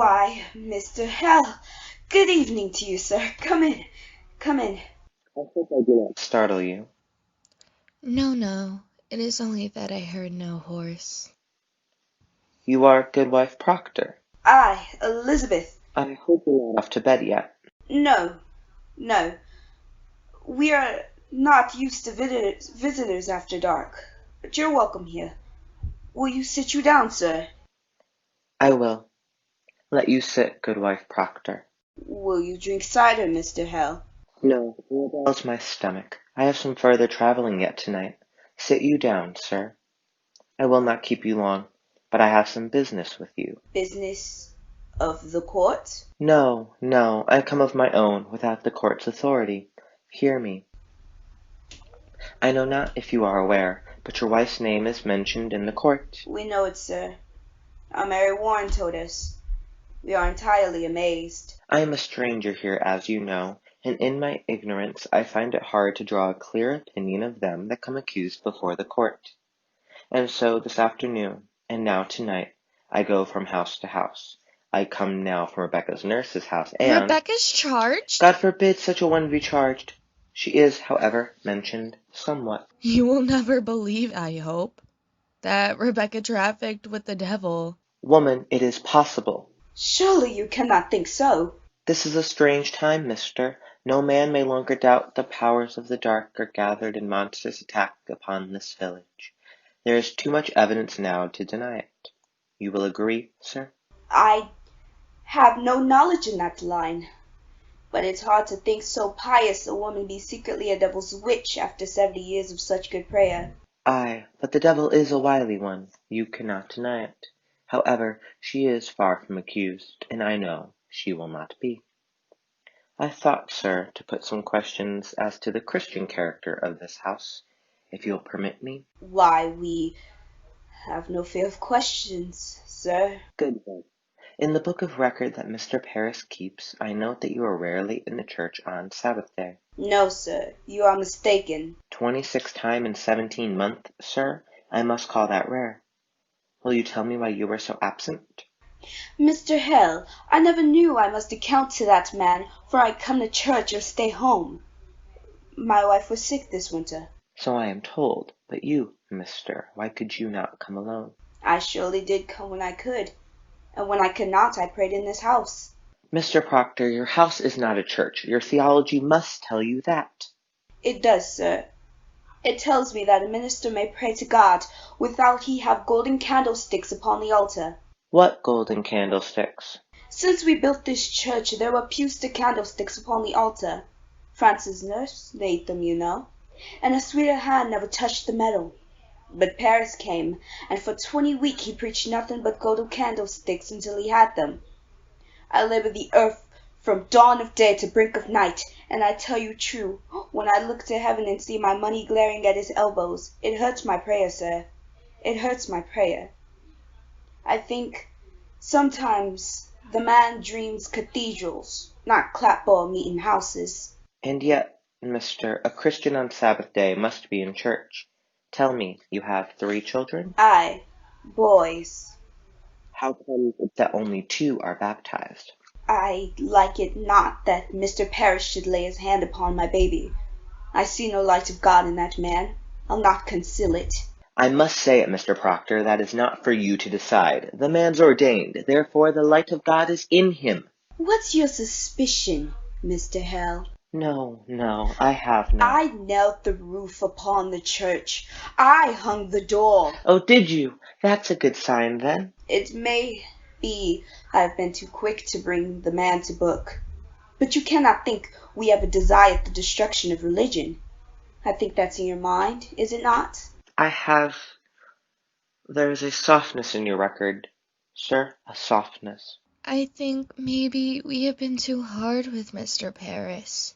Why, Mr. Hell, good evening to you, sir. Come in. Come in. I hope I do not startle you. No, it is only that I heard no horse. You are Goodwife Proctor. I, Elizabeth. I hope you're not off to bed yet. No, no. We are not used to visitors after dark. But you're welcome here. Will you sit you down, sir? I will. Let you sit, Goodwife Proctor. Will you drink cider, Mr. Hell? No, it ails my stomach. I have some further travelling yet tonight. Sit you down, sir. I will not keep you long, but I have some business with you. Business of the court? No, I come of my own, without the court's authority. Hear me. I know not if you are aware, but your wife's name is mentioned in the court. We know it, sir. Our Mary Warren told us. We are entirely amazed. I am a stranger here, as you know, and in my ignorance I find it hard to draw a clear opinion of them that come accused before the court. And so this afternoon, and now tonight, I go from house to house. I come now from Rebecca's nurse's house, and Rebecca's charged? God forbid such a one be charged. She is, however, mentioned somewhat. You will never believe, I hope, that Rebecca trafficked with the devil. Woman, it is possible. Surely you cannot think so. This is a strange time, mister. No man may longer doubt the powers of the dark are gathered in monstrous attack upon this village. There is too much evidence now to deny it. You will agree, sir? I have no knowledge in that line. But it's hard to think so pious a woman be secretly a devil's witch after 70 years of such good prayer. Aye, but the devil is a wily one. You cannot deny it. However, she is far from accused, and I know she will not be. I thought, sir, to put some questions as to the Christian character of this house, if you'll permit me. Why, we have no fear of questions, sir. Good then. In the book of record that Mr. Parris keeps, I note that you are rarely in the church on Sabbath day. No, sir, you are mistaken. 26 times in 17 months, sir? I must call that rare. Will you tell me why you were so absent? Mr. Hell, I never knew I must account to that man, for I come to church or stay home. My wife was sick this winter. So I am told. But you, mister, why could you not come alone? I surely did come when I could, and when I could not, I prayed in this house. Mr. Proctor, your house is not a church. Your theology must tell you that. It does, sir. It tells me that a minister may pray to God without he have golden candlesticks upon the altar. What golden candlesticks? Since we built this church, there were pewster candlesticks upon the altar. Francis' nurse made them, you know, and a sweeter hand never touched the metal. But Paris came, and for 20 weeks he preached nothing but golden candlesticks until he had them. I labor the earth from dawn of day to brink of night, and I tell you true, when I look to heaven and see my money glaring at his elbows, it hurts my prayer, sir. It hurts my prayer. I think sometimes the man dreams cathedrals, not clapboard meeting houses. And yet, mister, a Christian on Sabbath day must be in church. Tell me, you have 3 children? Aye, boys. How comes it that only 2 are baptized? I like it not that Mr. Parris should lay his hand upon my baby. I see no light of God in that man. I'll not conceal it. I must say it, Mr. Proctor, that is not for you to decide. The man's ordained, therefore the light of God is in him. What's your suspicion, Mr. Hell? No, I have none. I knelt the roof upon the church. I hung the door. Oh, did you? That's a good sign, then. It may be I have been too quick to bring the man to book. But you cannot think we ever desired the destruction of religion. I think that's in your mind, is it not? There is a softness in your record, sir, a softness. I think maybe we have been too hard with Mr. Parris.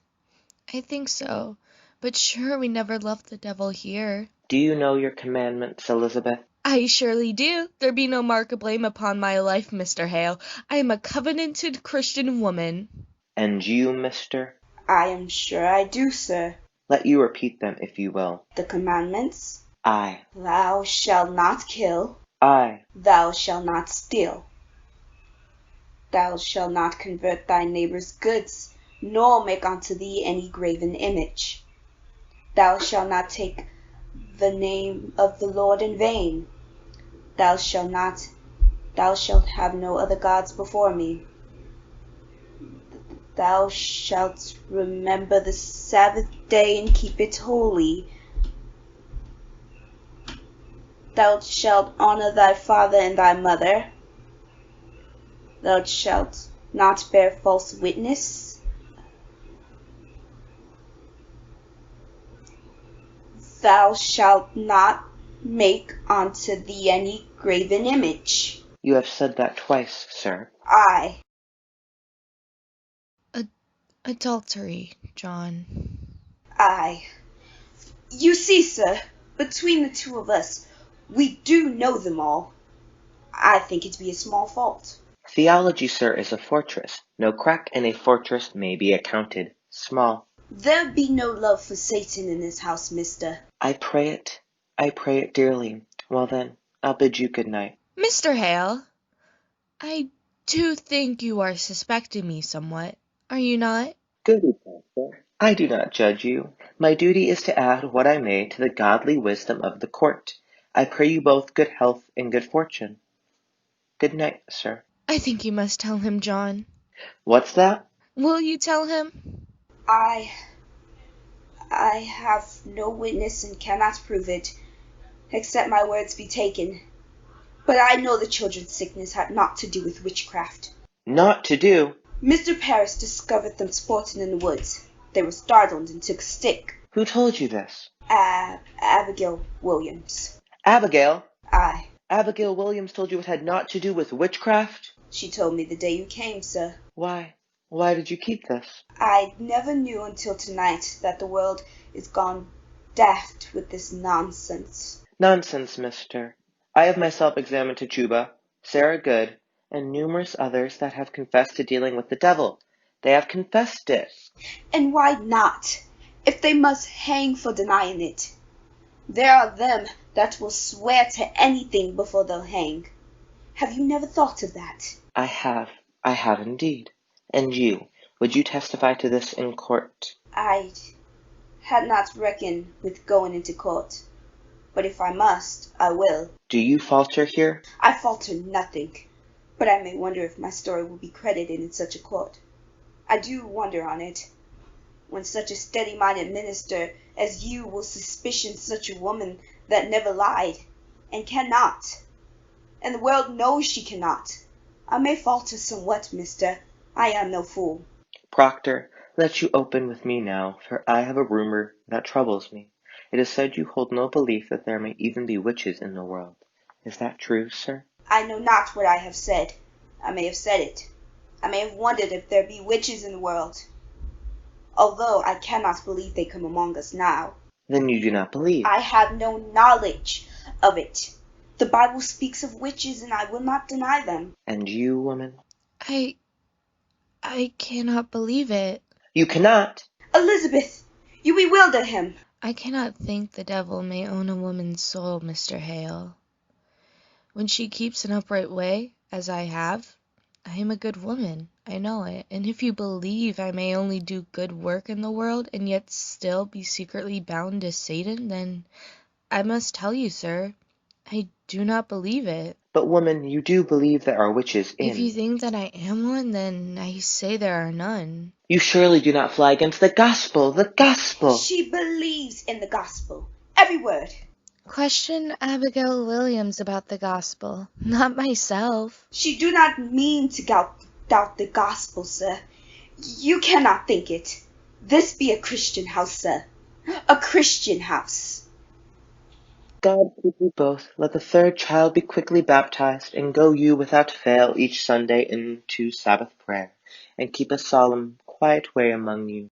I think so, but sure we never loved the devil here. Do you know your commandments, Elizabeth? I surely do. There be no mark of blame upon my life, Mr. Hale. I am a covenanted Christian woman. And you, mister? I am sure I do, sir. Let you repeat them, if you will. The commandments? Aye. Thou shalt not kill. Aye. Thou shalt not steal. Thou shalt not convert thy neighbour's goods, nor make unto thee any graven image. Thou shalt not take the name of the Lord in vain. Thou shalt have no other gods before me. Thou shalt remember the Sabbath day and keep it holy. Thou shalt honor thy father and thy mother. Thou shalt not bear false witness. Thou shalt not make unto thee any graven image. You have said that twice, sir. Aye. Adultery, John. Aye. You see, sir, between the two of us, we do know them all. I think it be a small fault. Theology, sir, is a fortress. No crack in a fortress may be accounted small. There be no love for Satan in this house, mister. I pray it dearly. Well then, I'll bid you good night. Mr. Hale, I do think you are suspecting me somewhat, are you not? Goody pastor, I do not judge you. My duty is to add what I may to the godly wisdom of the court. I pray you both good health and good fortune. Good night, sir. I think you must tell him, John. What's that? Will you tell him? I have no witness and cannot prove it, except my words be taken. But I know the children's sickness had naught to do with witchcraft. Not to do. Mr. Parris discovered them sporting in the woods. They were startled and took a stick. Who told you this? Abigail Williams. Abigail? Aye. Abigail Williams told you it had naught to do with witchcraft? She told me the day you came, sir. Why? Why did you keep this? I never knew until tonight that the world is gone daft with this nonsense. Nonsense, mister. I have myself examined Tituba, Sarah Good, and numerous others that have confessed to dealing with the devil. They have confessed it. And why not, if they must hang for denying it? There are them that will swear to anything before they'll hang. Have you never thought of that? I have indeed. And you, would you testify to this in court? I had not reckoned with going into court, but if I must, I will. Do you falter here? I falter nothing, but I may wonder if my story will be credited in such a court. I do wonder on it, when such a steady-minded minister as you will suspicion such a woman that never lied, and cannot. And the world knows she cannot. I may falter somewhat, mister. I am no fool. Proctor, let you open with me now, for I have a rumor that troubles me. It is said you hold no belief that there may even be witches in the world. Is that true, sir? I know not what I have said. I may have said it. I may have wondered if there be witches in the world, although I cannot believe they come among us now. Then you do not believe. I have no knowledge of it. The Bible speaks of witches, and I will not deny them. And you, woman? I cannot believe it. You cannot? Elizabeth, you bewilder him. I cannot think the devil may own a woman's soul, Mr. Hale. When she keeps an upright way, as I have, I am a good woman. I know it. And if you believe I may only do good work in the world and yet still be secretly bound to Satan, then I must tell you, sir, I do not believe it. But woman, you do believe there are witches in. If you think that I am one, then I say there are none. You surely do not fly against the gospel, the gospel. She believes in the gospel. Every word. Question Abigail Williams about the gospel, not myself. She do not mean to doubt the gospel, sir. You cannot think it. This be a Christian house, sir. A Christian house. God keep you both. Let the third child be quickly baptized, and go you without fail each Sunday into Sabbath prayer, and keep a solemn, quiet way among you.